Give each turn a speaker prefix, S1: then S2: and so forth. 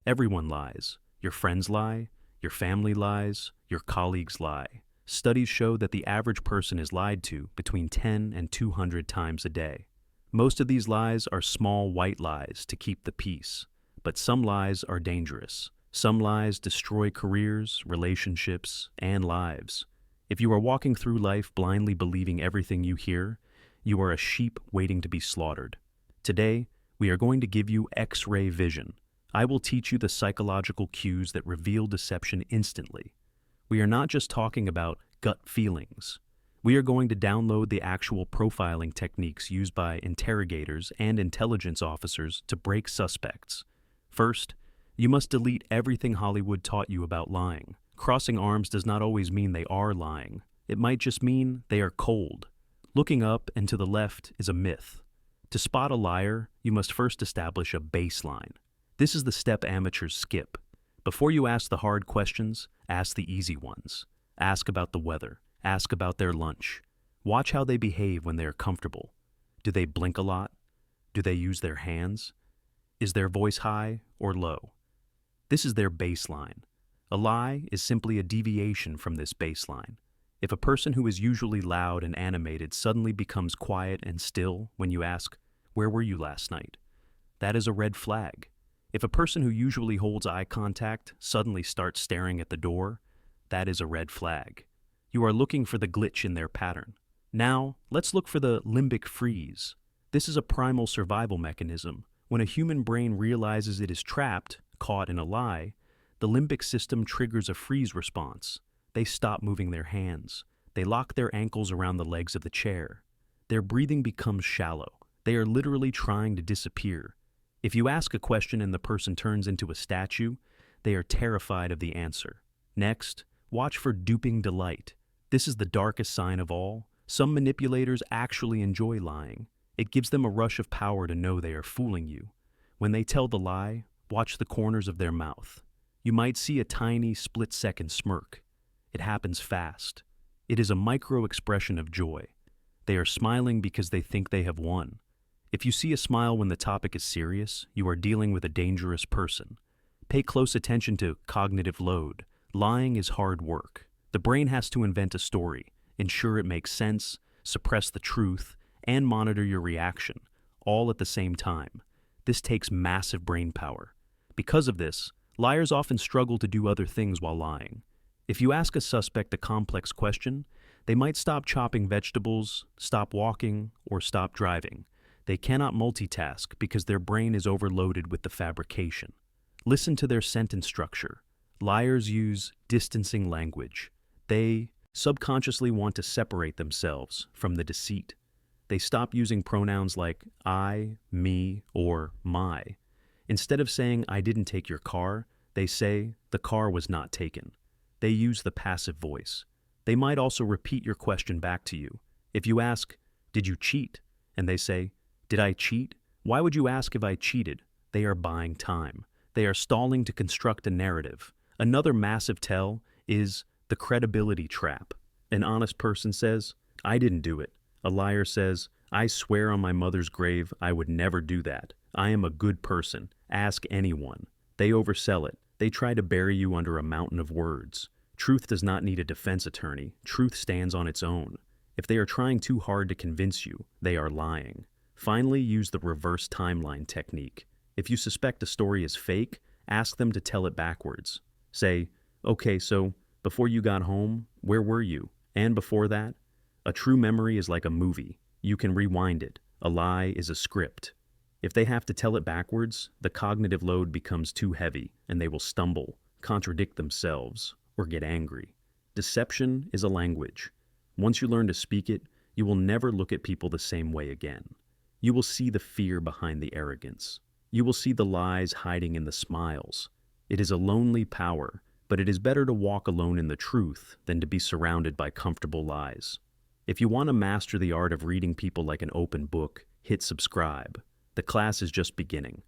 S1: Everyone lies. Your friends lie, your family lies, your colleagues lie. Studies show that the average person is lied to between 10 and 200 times a day. Most of these lies are small white lies to keep the peace, but some lies are dangerous. Some lies destroy careers, relationships, and lives. If you are walking through life blindly believing everything you hear, you are a sheep waiting to be slaughtered. Today, we are going to give you X-ray vision. I will teach you the psychological cues that reveal deception instantly. We are not just talking about gut feelings. We are going to download the actual profiling techniques used by interrogators and intelligence officers to break suspects. First, you must delete everything Hollywood taught you about lying. Crossing arms does not always mean they are lying. It might just mean they are cold. Looking up and to the left is a myth. To spot a liar, you must first establish a baseline. This is the step amateurs skip. Before you ask the hard questions, ask the easy ones. Ask about the weather. Ask about their lunch. Watch how they behave when they are comfortable. Do they blink a lot? Do they use their hands? Is their voice high or low? This is their baseline. A lie is simply a deviation from this baseline. If a person who is usually loud and animated suddenly becomes quiet and still when you ask, "Where were you last night?" that is a red flag. If a person who usually holds eye contact suddenly starts staring at the door, that is a red flag. You are looking for the glitch in their pattern. Now, let's look for the limbic freeze. This is a primal survival mechanism. When a human brain realizes it is trapped, caught in a lie, the limbic system triggers a freeze response. They stop moving their hands. They lock their ankles around the legs of the chair. Their breathing becomes shallow. They are literally trying to disappear. If you ask a question and the person turns into a statue, they are terrified of the answer. Next, watch for duping delight. This is the darkest sign of all. Some manipulators actually enjoy lying. It gives them a rush of power to know they are fooling you. When they tell the lie, watch the corners of their mouth. You might see a tiny split-second smirk. It happens fast. It is a micro-expression of joy. They are smiling because they think they have won. If you see a smile when the topic is serious, you are dealing with a dangerous person. Pay close attention to cognitive load. Lying is hard work. The brain has to invent a story, ensure it makes sense, suppress the truth, and monitor your reaction, all at the same time. This takes massive brain power. Because of this, liars often struggle to do other things while lying. If you ask a suspect a complex question, they might stop chopping vegetables, stop walking, or stop driving. They cannot multitask because their brain is overloaded with the fabrication. Listen to their sentence structure. Liars use distancing language. They subconsciously want to separate themselves from the deceit. They stop using pronouns like I, me, or my. Instead of saying, "I didn't take your car," they say, "The car was not taken." They use the passive voice. They might also repeat your question back to you. If you ask, "Did you cheat?" and they say, "Did I cheat?" Why would you ask if I cheated? They are buying time. They are stalling to construct a narrative. Another massive tell is the credibility trap. An honest person says, "I didn't do it." A liar says, "I swear on my mother's grave I would never do that. I am a good person. Ask anyone." They oversell it. They try to bury you under a mountain of words. Truth does not need a defense attorney. Truth stands on its own. If they are trying too hard to convince you, they are lying. Finally, use the reverse timeline technique. If you suspect a story is fake, ask them to tell it backwards. Say, "Okay, so before you got home, where were you? And before that?" A true memory is like a movie. You can rewind it. A lie is a script. If they have to tell it backwards, the cognitive load becomes too heavy, and they will stumble, contradict themselves, or get angry. Deception is a language. Once you learn to speak it, you will never look at people the same way again. You will see the fear behind the arrogance. You will see the lies hiding in the smiles. It is a lonely power, but it is better to walk alone in the truth than to be surrounded by comfortable lies. If you want to master the art of reading people like an open book, hit subscribe. The class is just beginning.